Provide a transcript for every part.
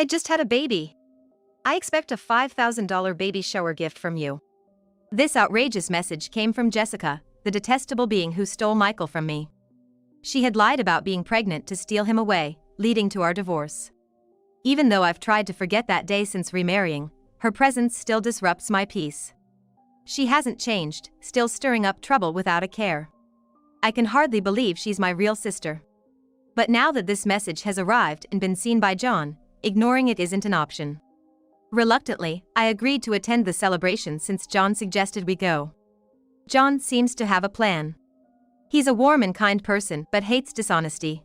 I just had a baby. I expect a $5,000 baby shower gift from you. This outrageous message came from Jessica, the detestable being who stole Michael from me. She had lied about being pregnant to steal him away, leading to our divorce. Even though I've tried to forget that day since remarrying, her presence still disrupts my peace. She hasn't changed, still stirring up trouble without a care. I can hardly believe she's my real sister. But now that this message has arrived and been seen by John, ignoring it isn't an option. Reluctantly, I agreed to attend the celebration since John suggested we go. John seems to have a plan. He's a warm and kind person but hates dishonesty.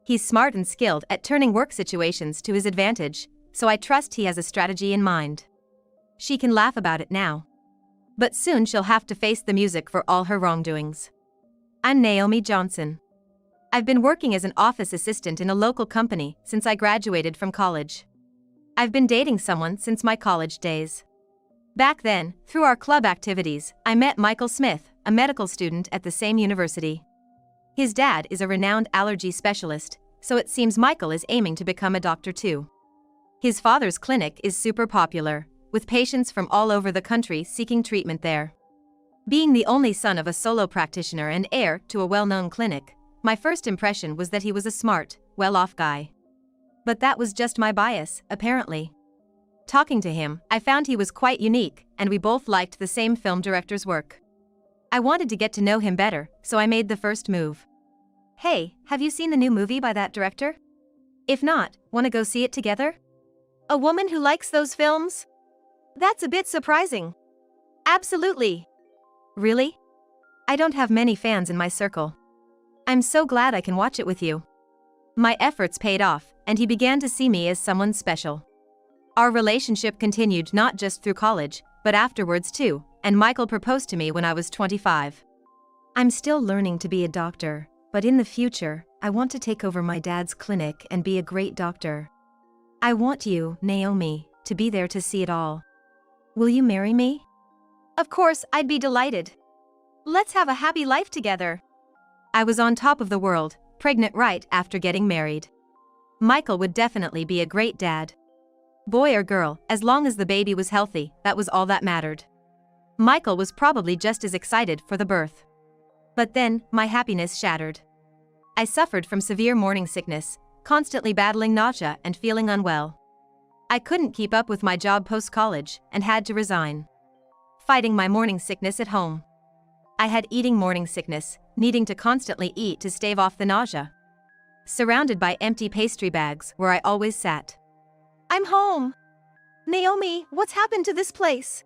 He's smart and skilled at turning work situations to his advantage, so I trust he has a strategy in mind. She can laugh about it now. But soon she'll have to face the music for all her wrongdoings. I'm Naomi Johnson. I've been working as an office assistant in a local company since I graduated from college. I've been dating someone since my college days. Back then, through our club activities, I met Michael Smith, a medical student at the same university. His dad is a renowned allergy specialist, so it seems Michael is aiming to become a doctor too. His father's clinic is super popular, with patients from all over the country seeking treatment there. Being the only son of a solo practitioner and heir to a well-known clinic, my first impression was that he was a smart, well-off guy. But that was just my bias, apparently. Talking to him, I found he was quite unique, and we both liked the same film director's work. I wanted to get to know him better, so I made the first move. Hey, have you seen the new movie by that director? If not, wanna go see it together? A woman who likes those films? That's a bit surprising. Absolutely. Really? I don't have many fans in my circle. I'm so glad I can watch it with you. My efforts paid off, and he began to see me as someone special. Our relationship continued not just through college, but afterwards too, and Michael proposed to me when I was 25. I'm still learning to be a doctor, but in the future, I want to take over my dad's clinic and be a great doctor. I want you, Naomi, to be there to see it all. Will you marry me? Of course, I'd be delighted. Let's have a happy life together. I was on top of the world, pregnant right after getting married. Michael would definitely be a great dad. Boy or girl, as long as the baby was healthy, that was all that mattered. Michael was probably just as excited for the birth. But then, my happiness shattered. I suffered from severe morning sickness, constantly battling nausea and feeling unwell. I couldn't keep up with my job post-college and had to resign. Fighting my morning sickness at home. I had eating morning sickness, needing to constantly eat to stave off the nausea. Surrounded by empty pastry bags where I always sat. I'm home. Naomi, what's happened to this place?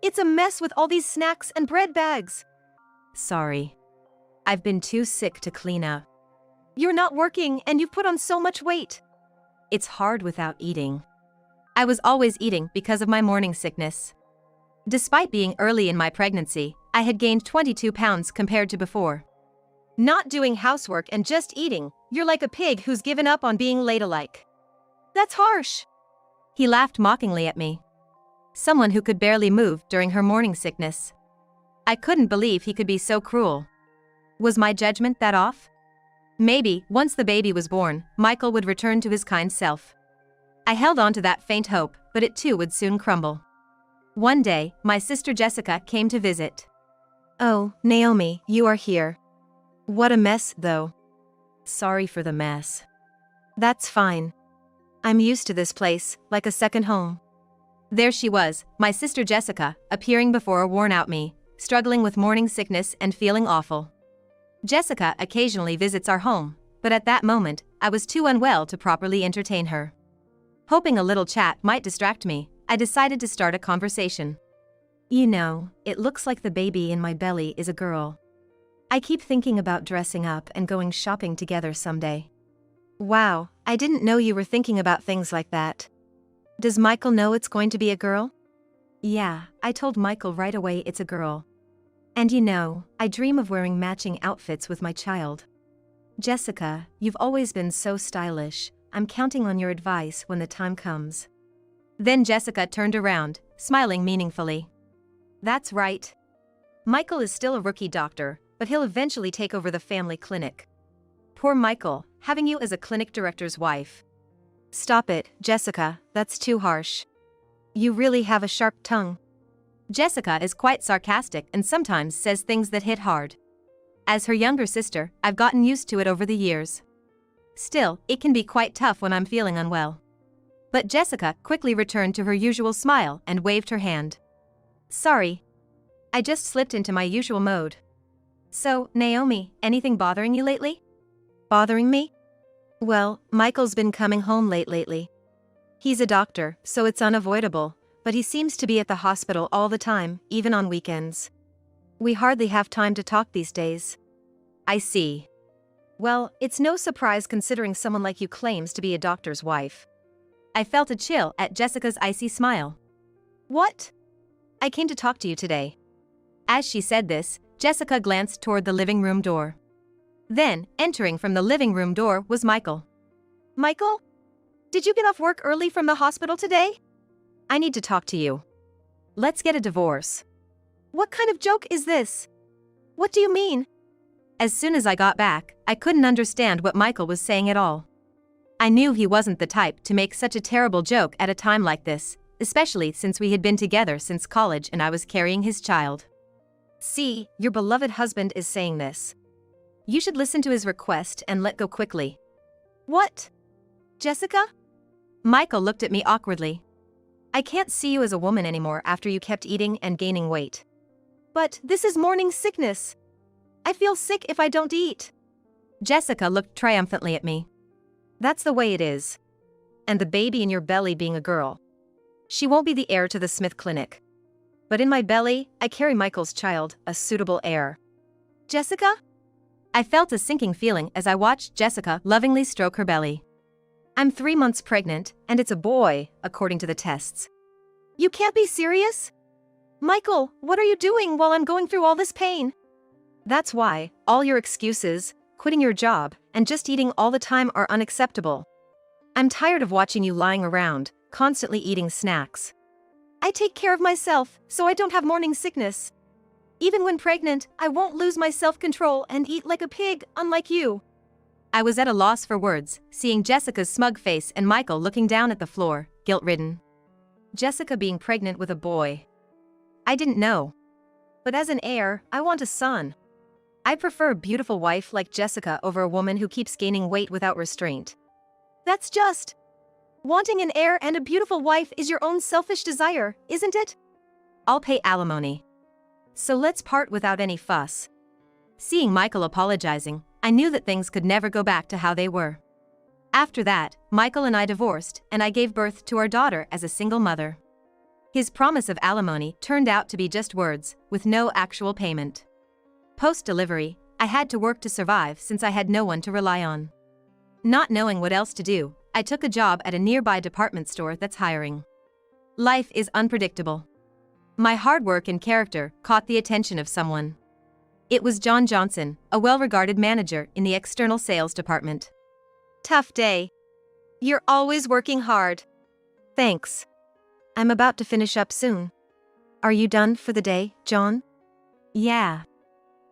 It's a mess with all these snacks and bread bags. Sorry. I've been too sick to clean up. You're not working and you've put on so much weight. It's hard without eating. I was always eating because of my morning sickness. Despite being early in my pregnancy, I had gained 22 pounds compared to before. Not doing housework and just eating, you're like a pig who's given up on being ladylike. That's harsh. He laughed mockingly at me. Someone who could barely move during her morning sickness. I couldn't believe he could be so cruel. Was my judgment that off? Maybe, once the baby was born, Michael would return to his kind self. I held on to that faint hope, but it too would soon crumble. One day, my sister Jessica came to visit. Oh, Naomi, you are here. What a mess, though. Sorry for the mess. That's fine. I'm used to this place, like a second home. There she was, my sister Jessica, appearing before a worn-out me, struggling with morning sickness and feeling awful. Jessica occasionally visits our home, but at that moment, I was too unwell to properly entertain her. Hoping a little chat might distract me, I decided to start a conversation. You know, it looks like the baby in my belly is a girl. I keep thinking about dressing up and going shopping together someday. Wow, I didn't know you were thinking about things like that. Does Michael know it's going to be a girl? Yeah, I told Michael right away it's a girl. And you know, I dream of wearing matching outfits with my child. Jessica, you've always been so stylish. I'm counting on your advice when the time comes. Then Jessica turned around, smiling meaningfully. That's right. Michael is still a rookie doctor, but he'll eventually take over the family clinic. Poor Michael, having you as a clinic director's wife. Stop it, Jessica, that's too harsh. You really have a sharp tongue. Jessica is quite sarcastic and sometimes says things that hit hard. As her younger sister, I've gotten used to it over the years. Still, it can be quite tough when I'm feeling unwell. But Jessica quickly returned to her usual smile and waved her hand. Sorry. I just slipped into my usual mode. So, Naomi, anything bothering you lately? Bothering me? Well, Michael's been coming home late lately. He's a doctor, so it's unavoidable, but he seems to be at the hospital all the time, even on weekends. We hardly have time to talk these days. I see. Well, it's no surprise considering someone like you claims to be a doctor's wife. I felt a chill at Jessica's icy smile. What? I came to talk to you today. As she said this, Jessica glanced toward the living room door. Then, entering from the living room door was Michael. Michael? Did you get off work early from the hospital today? I need to talk to you. Let's get a divorce. What kind of joke is this? What do you mean? As soon as I got back, I couldn't understand what Michael was saying at all. I knew he wasn't the type to make such a terrible joke at a time like this, especially since we had been together since college and I was carrying his child. See, your beloved husband is saying this. You should listen to his request and let go quickly. What? Jessica? Michael looked at me awkwardly. I can't see you as a woman anymore after you kept eating and gaining weight. But this is morning sickness. I feel sick if I don't eat. Jessica looked triumphantly at me. That's the way it is. And the baby in your belly being a girl. She won't be the heir to the Smith Clinic. But in my belly, I carry Michael's child, a suitable heir. Jessica? I felt a sinking feeling as I watched Jessica lovingly stroke her belly. I'm 3 months pregnant, and it's a boy, according to the tests. You can't be serious? Michael, what are you doing while I'm going through all this pain? That's why, all your excuses, quitting your job, and just eating all the time are unacceptable. I'm tired of watching you lying around, constantly eating snacks. I take care of myself, so I don't have morning sickness. Even when pregnant, I won't lose my self-control and eat like a pig, unlike you. I was at a loss for words, seeing Jessica's smug face and Michael looking down at the floor, guilt-ridden. Jessica being pregnant with a boy. I didn't know. But as an heir, I want a son. I prefer a beautiful wife like Jessica over a woman who keeps gaining weight without restraint. That's just. Wanting an heir and a beautiful wife is your own selfish desire, isn't it? I'll pay alimony. So let's part without any fuss. Seeing Michael apologizing, I knew that things could never go back to how they were. After that, Michael and I divorced, and I gave birth to our daughter as a single mother. His promise of alimony turned out to be just words, with no actual payment. Post-delivery, I had to work to survive since I had no one to rely on. Not knowing what else to do, I took a job at a nearby department store that's hiring. Life is unpredictable. My hard work and character caught the attention of someone. It was John Johnson, a well-regarded manager in the external sales department. Tough day. You're always working hard. Thanks. I'm about to finish up soon. Are you done for the day, John? Yeah.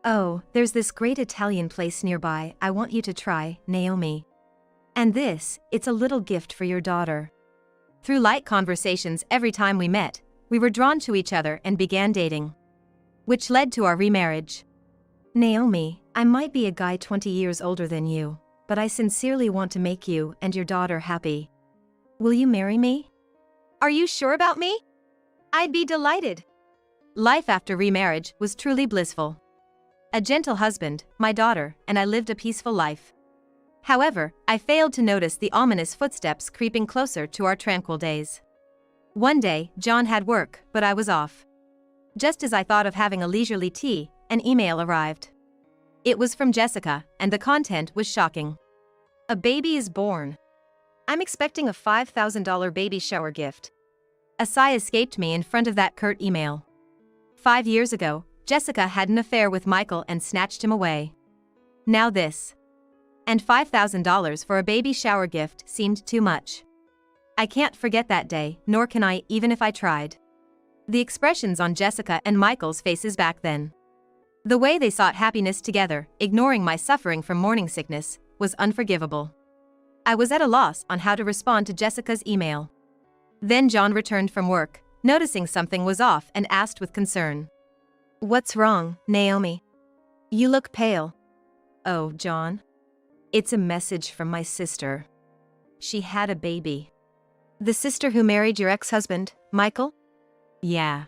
Oh, there's this great Italian place nearby I want you to try, Naomi. And this, it's a little gift for your daughter. Through light conversations every time we met, we were drawn to each other and began dating. Which led to our remarriage. Naomi, I might be a guy 20 years older than you, but I sincerely want to make you and your daughter happy. Will you marry me? Are you sure about me? I'd be delighted. Life after remarriage was truly blissful. A gentle husband, my daughter, and I lived a peaceful life. However, I failed to notice the ominous footsteps creeping closer to our tranquil days. One day, John had work, but I was off. Just as I thought of having a leisurely tea, an email arrived. It was from Jessica, and the content was shocking. A baby is born. I'm expecting a $5,000 baby shower gift. A sigh escaped me in front of that curt email. 5 years ago, Jessica had an affair with Michael and snatched him away. Now this. And $5,000 for a baby shower gift seemed too much. I can't forget that day, nor can I, even if I tried. The expressions on Jessica and Michael's faces back then. The way they sought happiness together, ignoring my suffering from morning sickness, was unforgivable. I was at a loss on how to respond to Jessica's email. Then John returned from work, noticing something was off and asked with concern. "What's wrong, Naomi? You look pale." "Oh, John. It's a message from my sister. She had a baby." "The sister who married your ex-husband, Michael?" "Yeah.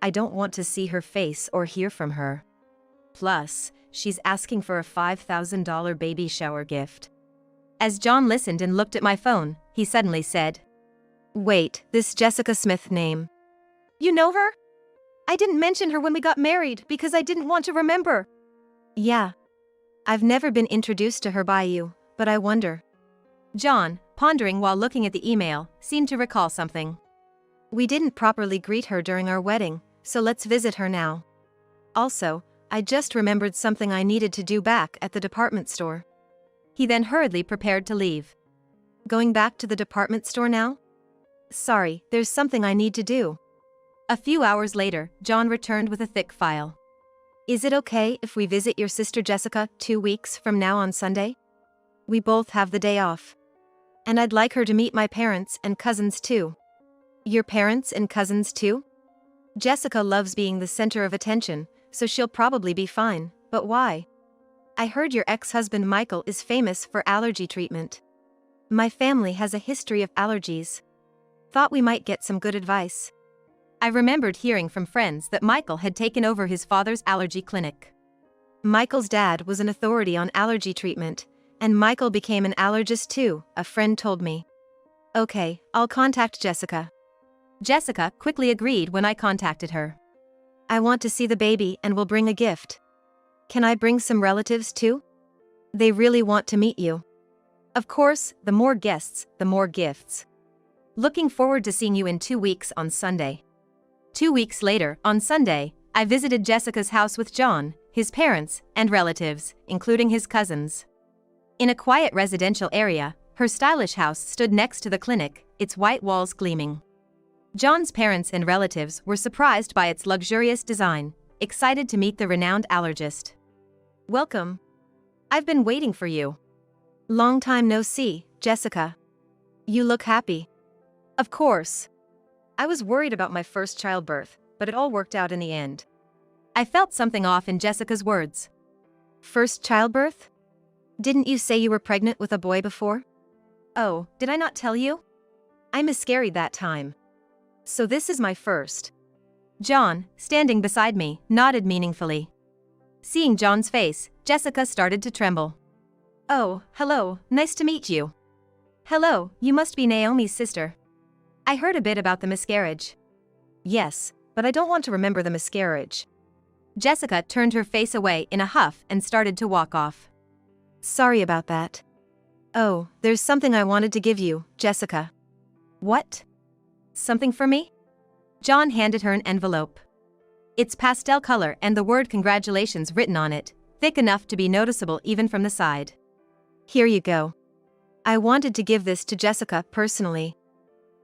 I don't want to see her face or hear from her. Plus, she's asking for a $5,000 baby shower gift." As John listened and looked at my phone, he suddenly said, "Wait, this Jessica Smith name. You know her? I didn't mention her when we got married because I didn't want to remember." "Yeah. I've never been introduced to her by you, but I wonder." John, pondering while looking at the email, seemed to recall something. "We didn't properly greet her during our wedding, so let's visit her now. Also, I just remembered something I needed to do back at the department store." He then hurriedly prepared to leave. "Going back to the department store now? Sorry, there's something I need to do." A few hours later, John returned with a thick file. "Is it okay if we visit your sister Jessica 2 weeks from now on Sunday? We both have the day off. And I'd like her to meet my parents and cousins too." "Your parents and cousins too?" "Jessica loves being the center of attention, so she'll probably be fine, but why?" "I heard your ex-husband Michael is famous for allergy treatment. My family has a history of allergies. Thought we might get some good advice." I remembered hearing from friends that Michael had taken over his father's allergy clinic. Michael's dad was an authority on allergy treatment, and Michael became an allergist too, a friend told me. "Okay, I'll contact Jessica." Jessica quickly agreed when I contacted her. "I want to see the baby and will bring a gift. Can I bring some relatives too? They really want to meet you." "Of course, the more guests, the more gifts. Looking forward to seeing you in 2 weeks on Sunday." 2 weeks later, on Sunday, I visited Jessica's house with John, his parents, and relatives, including his cousins. In a quiet residential area, her stylish house stood next to the clinic, its white walls gleaming. John's parents and relatives were surprised by its luxurious design, excited to meet the renowned allergist. "Welcome. I've been waiting for you." "Long time no see, Jessica. You look happy." "Of course. I was worried about my first childbirth, but it all worked out in the end." I felt something off in Jessica's words. "First childbirth? Didn't you say you were pregnant with a boy before?" "Oh, did I not tell you? I miscarried that time. So this is my first." John, standing beside me, nodded meaningfully. Seeing John's face, Jessica started to tremble. "Oh, hello, nice to meet you." "Hello, you must be Naomi's sister. I heard a bit about the miscarriage." "Yes, but I don't want to remember the miscarriage." Jessica turned her face away in a huff and started to walk off. "Sorry about that. Oh, there's something I wanted to give you, Jessica." "What? Something for me?" John handed her an envelope. It's pastel color and the word congratulations written on it, thick enough to be noticeable even from the side. "Here you go. I wanted to give this to Jessica personally."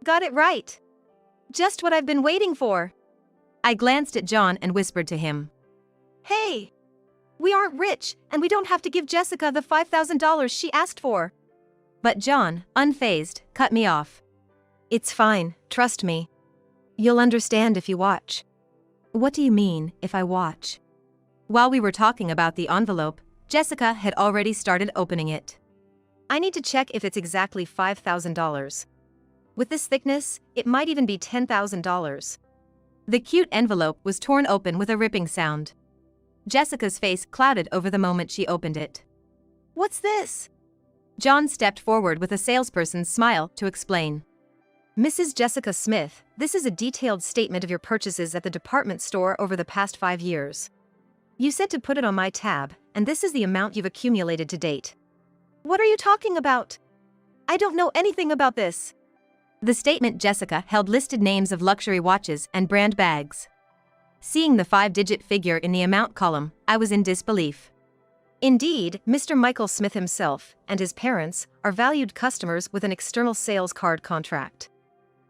"Got it right. Just what I've been waiting for." I glanced at John and whispered to him. "Hey! We aren't rich, and we don't have to give Jessica the $5,000 she asked for." But John, unfazed, cut me off. "It's fine, trust me. You'll understand if you watch." "What do you mean, if I watch?" While we were talking about the envelope, Jessica had already started opening it. "I need to check if it's exactly $5,000. With this thickness, it might even be $10,000. The cute envelope was torn open with a ripping sound. Jessica's face clouded over the moment she opened it. "What's this?" John stepped forward with a salesperson's smile to explain. "Mrs. Jessica Smith, this is a detailed statement of your purchases at the department store over the past 5 years. You said to put it on my tab, and this is the amount you've accumulated to date." "What are you talking about? I don't know anything about this." The statement Jessica held listed names of luxury watches and brand bags. Seeing the 5-digit figure in the amount column, I was in disbelief. Indeed, Mr. Michael Smith himself and his parents are valued customers with an external sales card contract.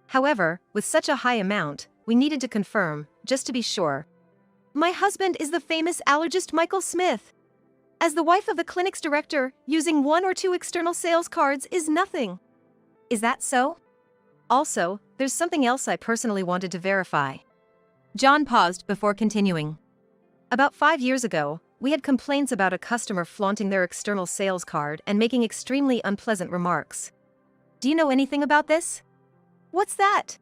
However, with such a high amount, we needed to confirm, just to be sure. "My husband is the famous allergist Michael Smith." As the wife of the clinic's director, using 1 or 2 external sales cards is nothing. Is that so? Also, there's something else I personally wanted to verify. John paused before continuing. About 5 years ago, we had complaints about a customer flaunting their external sales card and making extremely unpleasant remarks. Do you know anything about this? What's that?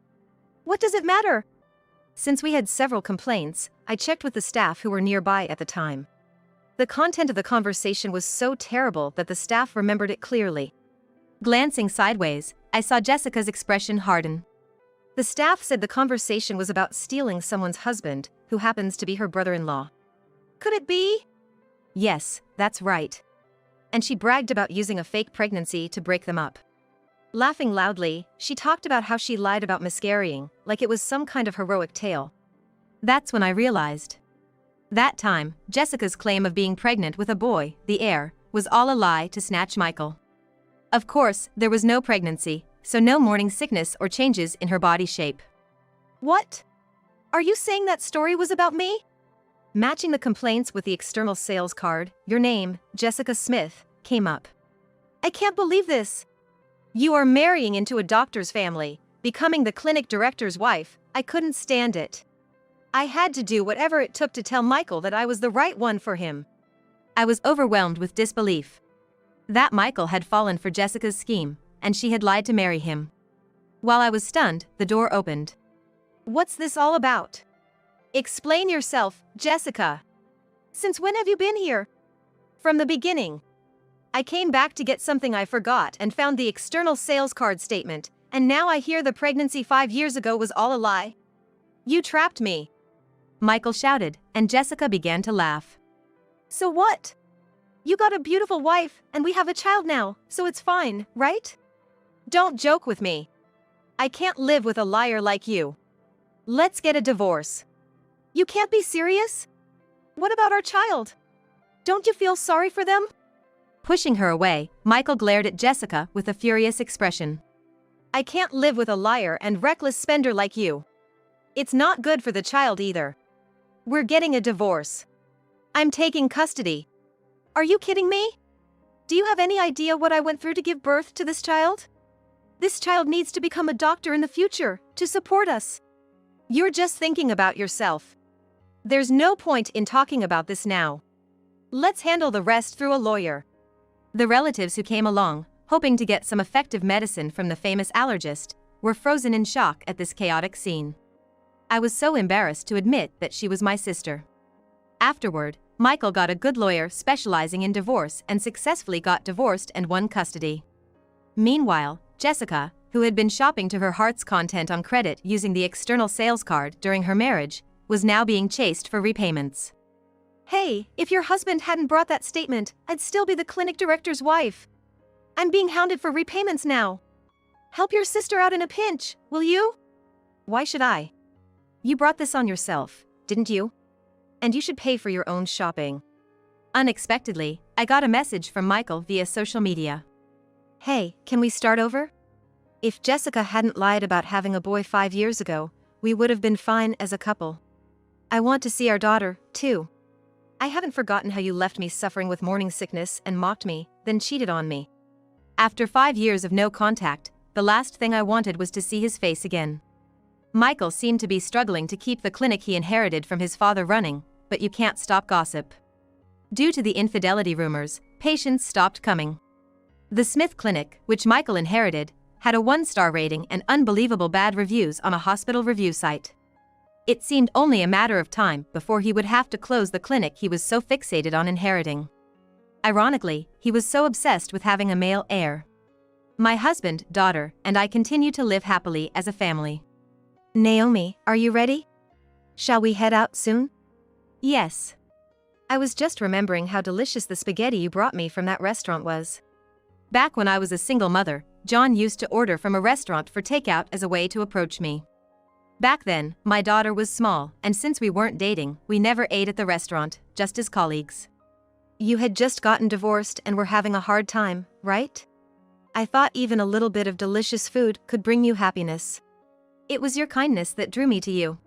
What does it matter? Since we had several complaints, I checked with the staff who were nearby at the time. The content of the conversation was so terrible that the staff remembered it clearly. Glancing sideways, I saw Jessica's expression harden. The staff said the conversation was about stealing someone's husband, who happens to be her brother-in-law. Could it be? Yes, that's right. And she bragged about using a fake pregnancy to break them up. Laughing loudly, she talked about how she lied about miscarrying, like it was some kind of heroic tale. That's when I realized. That time, Jessica's claim of being pregnant with a boy, the heir, was all a lie to snatch Michael. Of course, there was no pregnancy, so no morning sickness or changes in her body shape. What? Are you saying that story was about me? Matching the complaints with the external sales card, your name, Jessica Smith, came up. I can't believe this. You are marrying into a doctor's family, becoming the clinic director's wife. I couldn't stand it. I had to do whatever it took to tell Michael that I was the right one for him. I was overwhelmed with disbelief. That Michael had fallen for Jessica's scheme, and she had lied to marry him. While I was stunned, the door opened. What's this all about? Explain yourself, Jessica. Since when have you been here? From the beginning. I came back to get something I forgot and found the external sales card statement, and now I hear the pregnancy 5 years ago was all a lie. You trapped me. Michael shouted, and Jessica began to laugh. So what? You got a beautiful wife, and we have a child now, so it's fine, right? Don't joke with me. I can't live with a liar like you. Let's get a divorce. You can't be serious? What about our child? Don't you feel sorry for them? Pushing her away, Michael glared at Jessica with a furious expression. I can't live with a liar and reckless spender like you. It's not good for the child either. We're getting a divorce. I'm taking custody. Are you kidding me? Do you have any idea what I went through to give birth to this child? This child needs to become a doctor in the future to support us. You're just thinking about yourself. There's no point in talking about this now. Let's handle the rest through a lawyer. The relatives who came along, hoping to get some effective medicine from the famous allergist, were frozen in shock at this chaotic scene. I was so embarrassed to admit that she was my sister. Afterward, Michael got a good lawyer specializing in divorce and successfully got divorced and won custody. Meanwhile, Jessica, who had been shopping to her heart's content on credit using the external sales card during her marriage, was now being chased for repayments. Hey, if your husband hadn't brought that statement, I'd still be the clinic director's wife. I'm being hounded for repayments now. Help your sister out in a pinch, will you? Why should I? You brought this on yourself, didn't you? And you should pay for your own shopping. Unexpectedly, I got a message from Michael via social media. Hey, can we start over? If Jessica hadn't lied about having a boy 5 years ago, we would have been fine as a couple. I want to see our daughter, too. I haven't forgotten how you left me suffering with morning sickness and mocked me, then cheated on me. After 5 years of no contact, the last thing I wanted was to see his face again. Michael seemed to be struggling to keep the clinic he inherited from his father running, but you can't stop gossip. Due to the infidelity rumors, patients stopped coming. The Smith Clinic, which Michael inherited, had a 1-star rating and unbelievable bad reviews on a hospital review site. It seemed only a matter of time before he would have to close the clinic he was so fixated on inheriting. Ironically, he was so obsessed with having a male heir. My husband, daughter, and I continue to live happily as a family. Naomi, are you ready? Shall we head out soon? Yes. I was just remembering how delicious the spaghetti you brought me from that restaurant was. Back when I was a single mother, John used to order from a restaurant for takeout as a way to approach me. Back then, my daughter was small, and since we weren't dating, we never ate at the restaurant, just as colleagues. You had just gotten divorced and were having a hard time, right? I thought even a little bit of delicious food could bring you happiness. It was your kindness that drew me to you.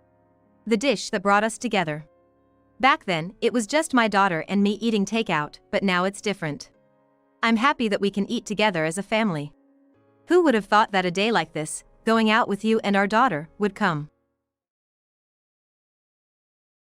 The dish that brought us together. Back then, it was just my daughter and me eating takeout, but now it's different. I'm happy that we can eat together as a family. Who would have thought that a day like this, going out with you and our daughter, would come?